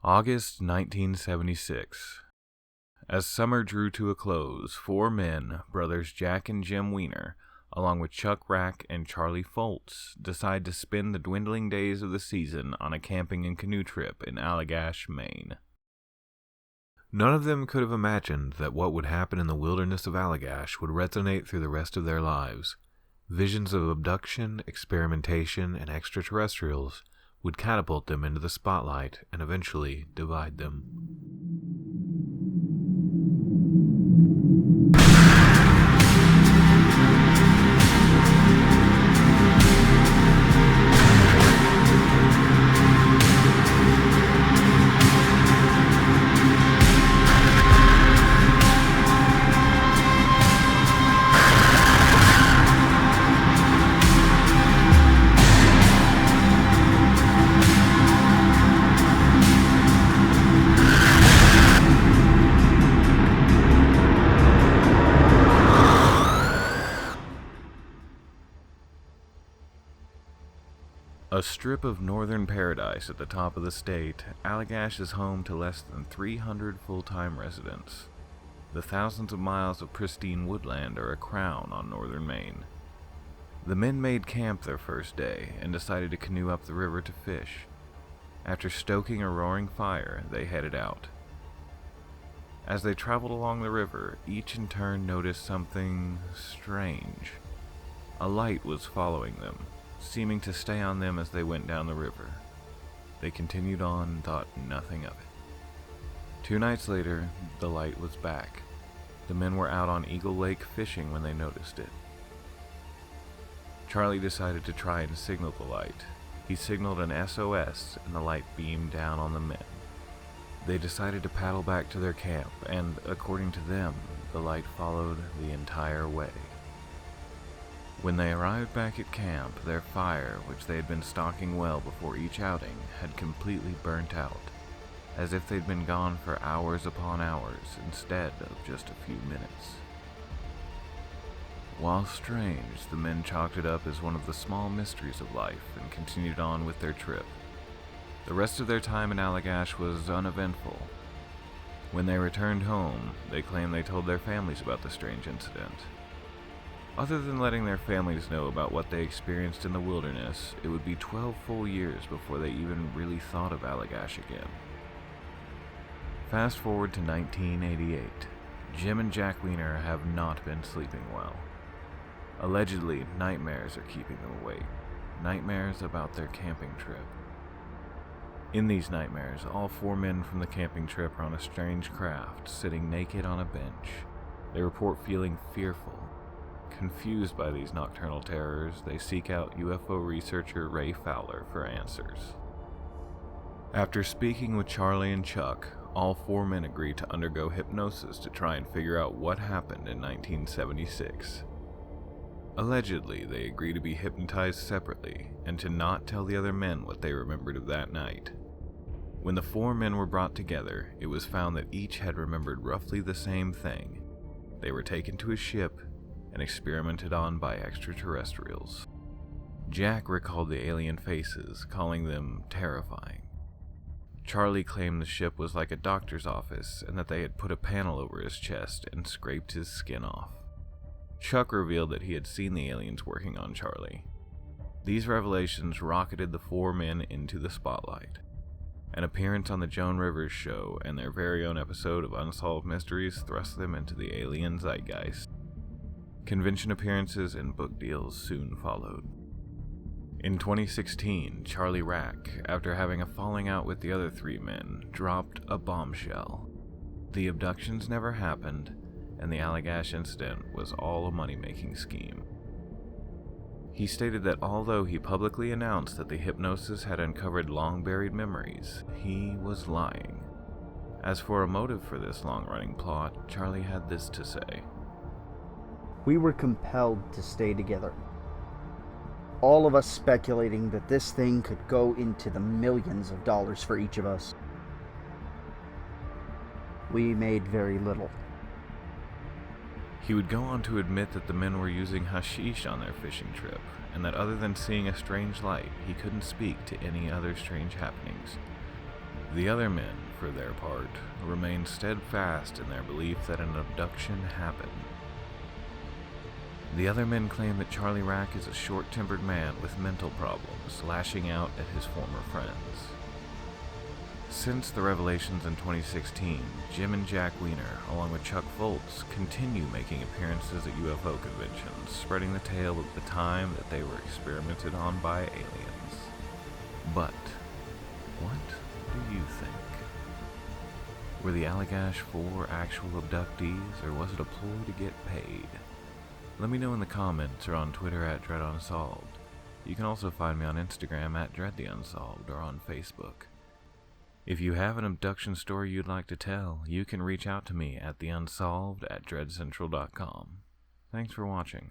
August 1976. As summer drew to a close, 4 men, brothers Jack and Jim Weiner, along with Chuck Rack and Charlie Foltz, decide to spend the dwindling days of the season on a camping and canoe trip in Allagash, Maine. None of them could have imagined that what would happen in the wilderness of Allagash would resonate through the rest of their lives. Visions of abduction, experimentation, and extraterrestrials would catapult them into the spotlight and eventually divide them. A strip of northern paradise at the top of the state, Allagash is home to less than 300 full-time residents. The thousands of miles of pristine woodland are a crown on northern Maine. The men made camp their first day and decided to canoe up the river to fish. After stoking a roaring fire, they headed out. As they traveled along the river, each in turn noticed something strange. A light was following them, seeming to stay on them as they went down the river. They continued on and thought nothing of it. 2 nights later, the light was back. The men were out on Eagle Lake fishing when they noticed it. Charlie decided to try and signal the light. He signaled an SOS and the light beamed down on the men. They decided to paddle back to their camp and, according to them, the light followed the entire way. When they arrived back at camp, their fire, which they had been stalking well before each outing, had completely burnt out, as if they'd been gone for hours upon hours instead of just a few minutes. While strange, the men chalked it up as one of the small mysteries of life and continued on with their trip. The rest of their time in Allagash was uneventful. When they returned home, they claimed they told their families about the strange incident. Other than letting their families know about what they experienced in the wilderness, it would be 12 full years before they even really thought of Allagash again. Fast forward to 1988. Jim and Jack Weiner have not been sleeping well. Allegedly, nightmares are keeping them awake. Nightmares about their camping trip. In these nightmares, all 4 men from the camping trip are on a strange craft, sitting naked on a bench. They report feeling fearful. Confused by these nocturnal terrors, they seek out UFO researcher Ray Fowler for answers. After speaking with Charlie and Chuck, all 4 men agree to undergo hypnosis to try and figure out what happened in 1976. Allegedly, they agree to be hypnotized separately and to not tell the other men what they remembered of that night. When the 4 men were brought together, it was found that each had remembered roughly the same thing. They were taken to a ship and experimented on by extraterrestrials. Jack recalled the alien faces, calling them terrifying. Charlie claimed the ship was like a doctor's office and that they had put a panel over his chest and scraped his skin off. Chuck revealed that he had seen the aliens working on Charlie. These revelations rocketed the 4 men into the spotlight. An appearance on the Joan Rivers show and their very own episode of Unsolved Mysteries thrust them into the alien zeitgeist. Convention appearances and book deals soon followed. In 2016, Charlie Rack, after having a falling out with the other 3 men, dropped a bombshell. The abductions never happened, and the Allagash incident was all a money-making scheme. He stated that although he publicly announced that the hypnosis had uncovered long-buried memories, he was lying. As for a motive for this long-running plot, Charlie had this to say. We were compelled to stay together. All of us speculating that this thing could go into the millions of dollars for each of us. We made very little. He would go on to admit that the men were using hashish on their fishing trip, and that other than seeing a strange light, he couldn't speak to any other strange happenings. The other men, for their part, remained steadfast in their belief that an abduction happened. The other men claim that Charlie Rack is a short-tempered man with mental problems, lashing out at his former friends. Since the revelations in 2016, Jim and Jack Weiner, along with Chuck Foltz, continue making appearances at UFO conventions, spreading the tale of the time that they were experimented on by aliens. But what do you think? Were the Allagash 4 actual abductees, or was it a ploy to get paid? Let me know in the comments or on Twitter at Unsolved. You can also find me on Instagram at DreadTheUnsolved or on Facebook. If you have an abduction story you'd like to tell, you can reach out to me at theunsolved@dreadcentral.com. Thanks for watching.